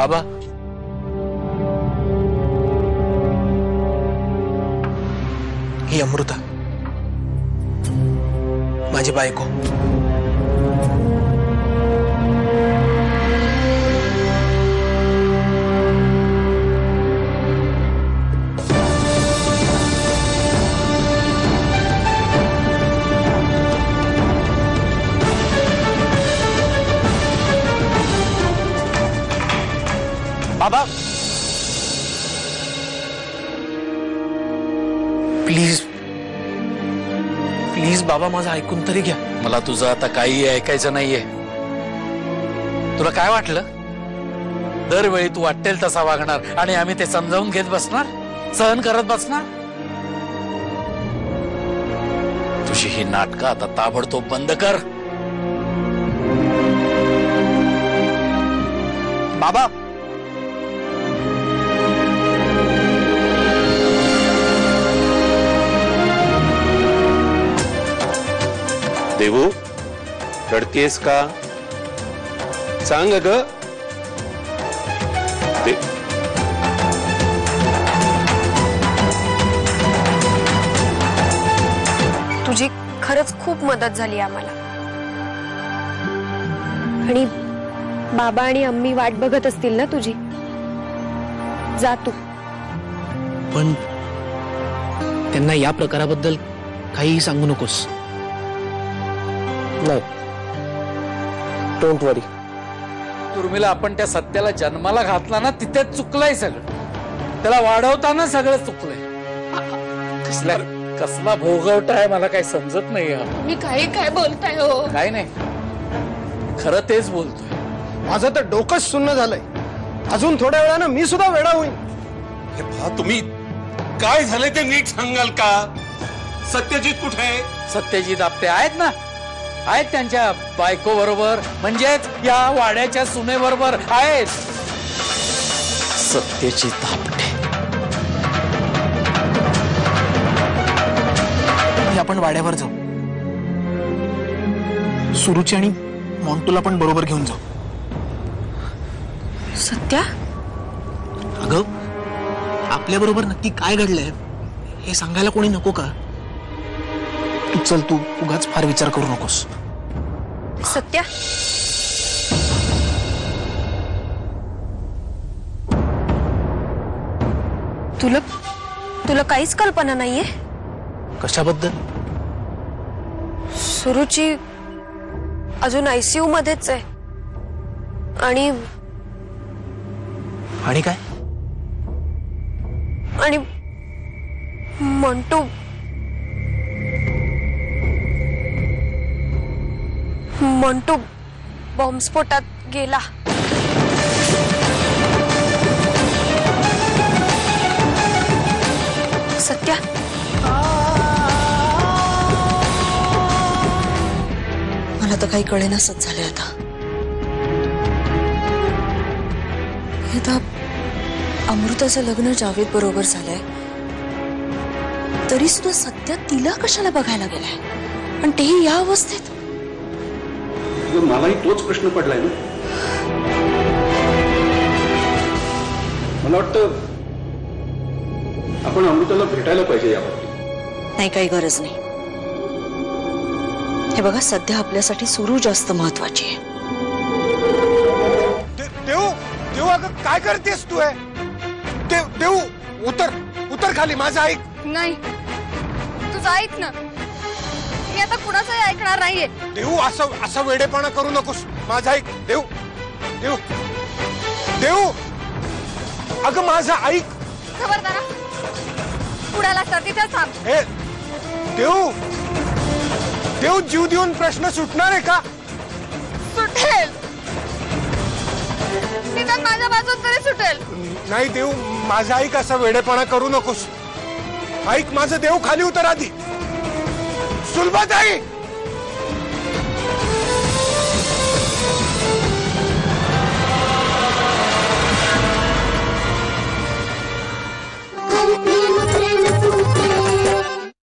बाबा, ही अमृता माझी बायको. बाबा प्लीज प्लीज बाबा, माझं ऐकून तरी घ्या. मला तुझं आता काही ऐकायचं नाहीये. तुला काय वाटलं दरवेळी तू वाटेल तसा वागणार आणि आम्ही ते समजावून घेत बसणार, सहन करत बसणार? तुझी ही नाटकं आता ताबडतोब बंद कर. बाबा, देवू, रडतेस का? सांग ग. तुझी खरंच खूप मदत झाली आम्हाला. आणि बाबा आणि अम्मी वाट बघत असतील ना तुझी. जा तू. पण त्यांना या प्रकाराबद्दल काहीही सांगू नकोस. नाही, डोंट वरी. उर्मिला, आपण त्या सत्याला जन्माला घातला ना, तिथेच चुकलंय सगळं. त्याला वाढवताना सगळं चुकलंय. कसला भोगवटा आहे मला काही समजत नाही. मी काय बोलताय हो? काय नाही, खरं तेच बोलतोय. माझं तर डोकंच सुन्न झालंय. अजून थोड्या वेळानं मी सुद्धा वेडा होईन. हे पहा, तुम्ही काय झालंय ते नीट सांगाल का? सत्यजित कुठे आहे? सत्यजित आपटे आहेत ना, आहेत त्यांच्या बायको बरोबर, म्हणजेच या वाड्याच्या सुनेबरोबर आहेत. सत्यजित आपटे. आपण वाड्यावर जाऊ. सुरुची आणि मॉन्टूला पण बरोबर घेऊन जाऊ. सत्या, अगं, आपल्या बरोबर नक्की काय घडलंय हे सांगायला कोणी नको का? तू चल, तू उगाच फार विचार करू नकोस. सत्या, तुला काहीच कल्पना नाहीये? कशाबद्दल? सुरुची अजून ICU मध्येच आहे. आणि काय? आणि मंटू बॉम्बस्फोटात गेला. सत्या, मला तर काही कळेनासच झालंय आता अमृताचं लग्न जावेद बरोबर झालंय, तरी सुद्धा सत्या तिला कशाला बघायला गेलाय, पण तेही या अवस्थेत. मलाही तोच प्रश्न पडलाय ना. मला वाटतं आपण अमृताला भेटायला पाहिजे याबाबतीत. नाही, काही गरज नाही. हे बघा, सध्या आपल्यासाठी सुरू जास्त महत्वाची आहे. देऊ, अगं काय करतेस तू? देऊ, उतर खाली. माझं ऐक. नाही, तुझं ऐक ना. मी आता कुणाचंही ऐकणार नाहीये. देऊ, असं वेडेपणा करू नकोस. माझं ऐक. देऊ, अगं माझं ऐक. खबरदार, पुढाला तिथे थांब. हे देऊ, जीव देऊन प्रश्न सुटणार आहे का? सुटेल, निदान माझ्या बाजून तरी सुटेल. नाही देऊ, माझं ऐक. असा वेडेपणा करू नकोस. ऐक माझं. देऊ, खाली उतर आधी. सुलभाताई,